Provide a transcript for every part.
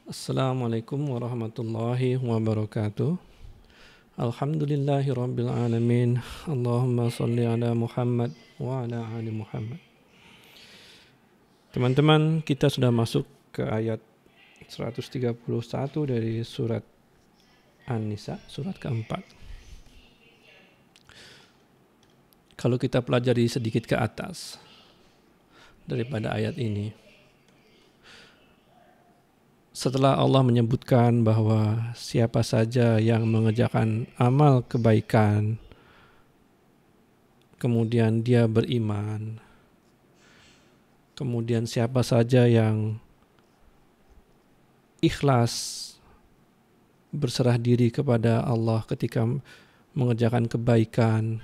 Assalamualaikum warahmatullahi wabarakatuh. Alhamdulillahi rabbil alamin. Allahumma salli ala Muhammad wa ala ali Muhammad. Teman-teman, kita sudah masuk ke ayat 131 dari surat An-Nisa, surat keempat. Kalau kita pelajari sedikit ke atas daripada ayat ini, setelah Allah menyebutkan bahwa siapa saja yang mengerjakan amal kebaikan, kemudian dia beriman, kemudian siapa saja yang ikhlas berserah diri kepada Allah ketika mengerjakan kebaikan,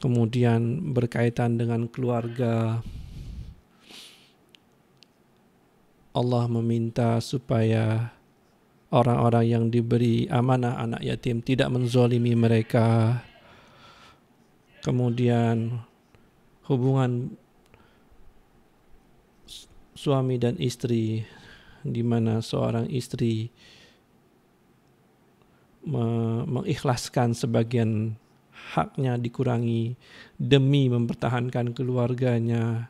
kemudian berkaitan dengan keluarga, Allah meminta supaya orang-orang yang diberi amanah anak yatim tidak menzalimi mereka. Kemudian hubungan suami dan istri, di mana seorang istri mengikhlaskan sebagian haknya dikurangi demi mempertahankan keluarganya.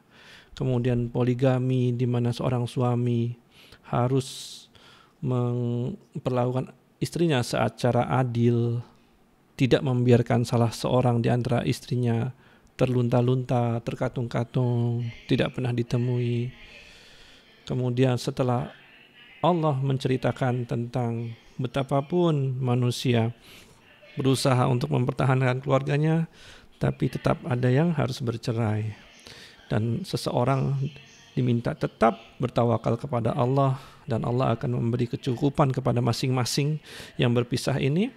Kemudian poligami, di mana seorang suami harus memperlakukan istrinya secara adil, tidak membiarkan salah seorang di antara istrinya terlunta-lunta, terkatung-katung, tidak pernah ditemui. Kemudian setelah Allah menceritakan tentang betapapun manusia berusaha untuk mempertahankan keluarganya, tapi tetap ada yang harus bercerai. Dan seseorang diminta tetap bertawakal kepada Allah, dan Allah akan memberi kecukupan kepada masing-masing yang berpisah ini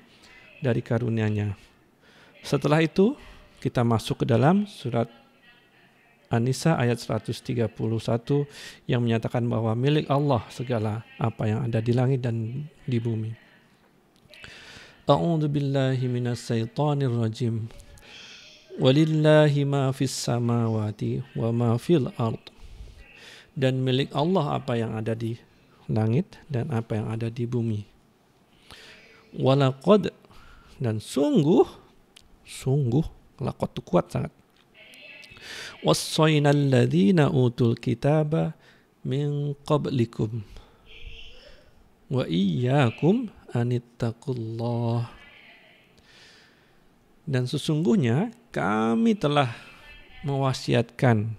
dari karunia-Nya. Setelah itu kita masuk ke dalam surat An-Nisa ayat 131 yang menyatakan bahwa milik Allah segala apa yang ada di langit dan di bumi. A'udzu billahi minas syaitonir rajim. Walillahi ma fis samawati wa ma fil ard. Dan milik Allah apa yang ada di langit dan apa yang ada di bumi. Walaqad, dan sungguh laqad itu kuat sangat. Wassaynal ladzina utul kitaba min qablikum wa iyyakum anittaqullah. Dan sesungguhnya kami telah mewasiatkan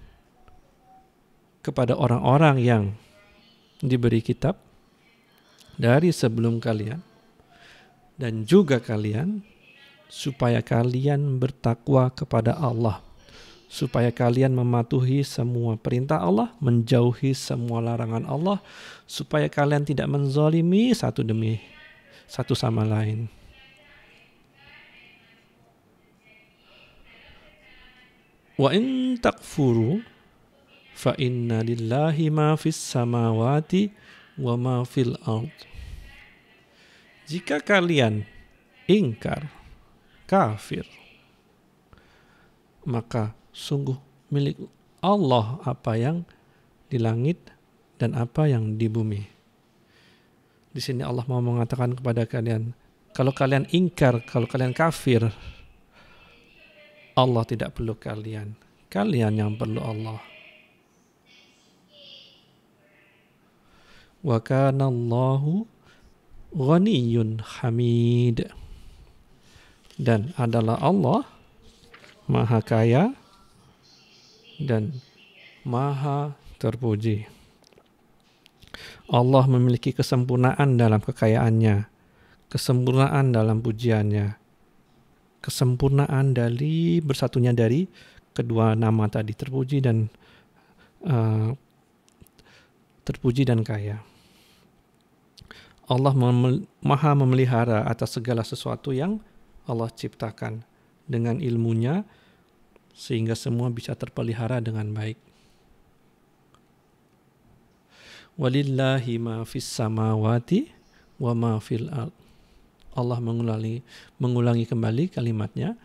kepada orang-orang yang diberi kitab dari sebelum kalian dan juga kalian, supaya kalian bertakwa kepada Allah, supaya kalian mematuhi semua perintah Allah, menjauhi semua larangan Allah, supaya kalian tidak menzalimi satu demi satu sama lain. Wa in takfuru fa inna lillahi ma fis samawati wa ma fil ard. Jika kalian ingkar, kafir, maka sungguh milik Allah apa yang di langit dan apa yang di bumi. Di sini Allah mau mengatakan kepada kalian, kalau kalian ingkar, kalau kalian kafir, Allah tidak perlu kalian. Kalian yang perlu Allah. Wa kana Allahu ghaniyyun hamid. Dan adalah Allah Maha Kaya dan Maha Terpuji. Allah memiliki kesempurnaan dalam kekayaannya, kesempurnaan dalam pujiannya, kesempurnaan dari bersatunya dari kedua nama tadi, terpuji dan kaya. Allah maha memelihara atas segala sesuatu yang Allah ciptakan dengan ilmunya, sehingga semua bisa terpelihara dengan baik. Walillahi ma fis samawati wa ma fil ard. Allah mengulangi kembali kalimatnya,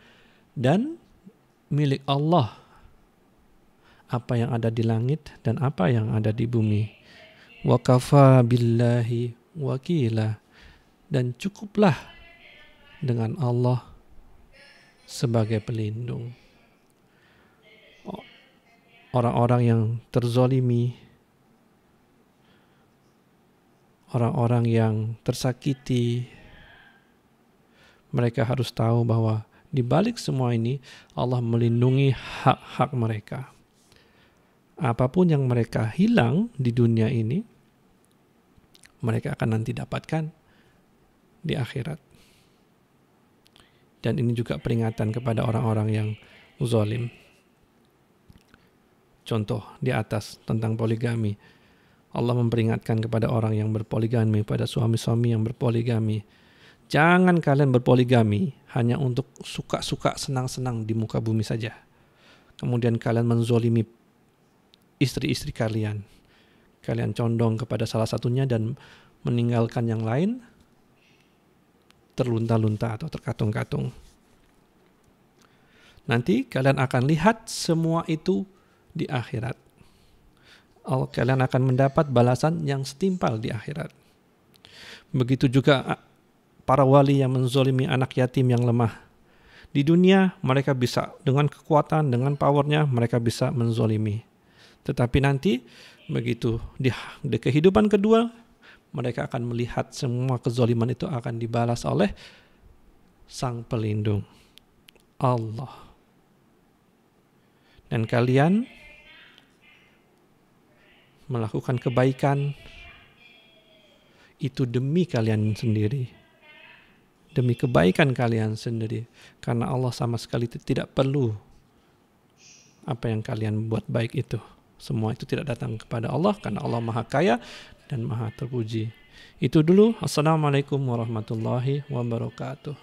dan milik Allah apa yang ada di langit dan apa yang ada di bumi. Wa kafa billahi wakila. Dan cukuplah dengan Allah sebagai pelindung. Orang-orang yang terzolimi, orang-orang yang tersakiti, mereka harus tahu bahwa di balik semua ini Allah melindungi hak-hak mereka. Apapun yang mereka hilang di dunia ini, mereka akan nanti dapatkan di akhirat. Dan ini juga peringatan kepada orang-orang yang zalim. Contoh di atas tentang poligami. Allah memperingatkan kepada orang yang berpoligami, pada suami-suami yang berpoligami. Jangan kalian berpoligami hanya untuk suka-suka, senang-senang di muka bumi saja. Kemudian kalian menzolimi istri-istri kalian. Kalian condong kepada salah satunya dan meninggalkan yang lain, terlunta-lunta atau terkatung-katung. Nanti kalian akan lihat semua itu di akhirat. Kalian akan mendapat balasan yang setimpal di akhirat. Begitu juga para wali yang menzolimi anak yatim yang lemah. Di dunia mereka bisa dengan kekuatan, dengan powernya mereka bisa menzolimi. Tetapi nanti begitu di kehidupan kedua, mereka akan melihat semua kezoliman itu akan dibalas oleh Sang Pelindung, Allah. Dan kalian melakukan kebaikan itu demi kalian sendiri, demi kebaikan kalian sendiri, karena Allah sama sekali tidak perlu apa yang kalian buat baik itu. Semua itu tidak datang kepada Allah karena Allah Maha Kaya dan Maha Terpuji. Itu dulu. Assalamualaikum warahmatullahi wabarakatuh.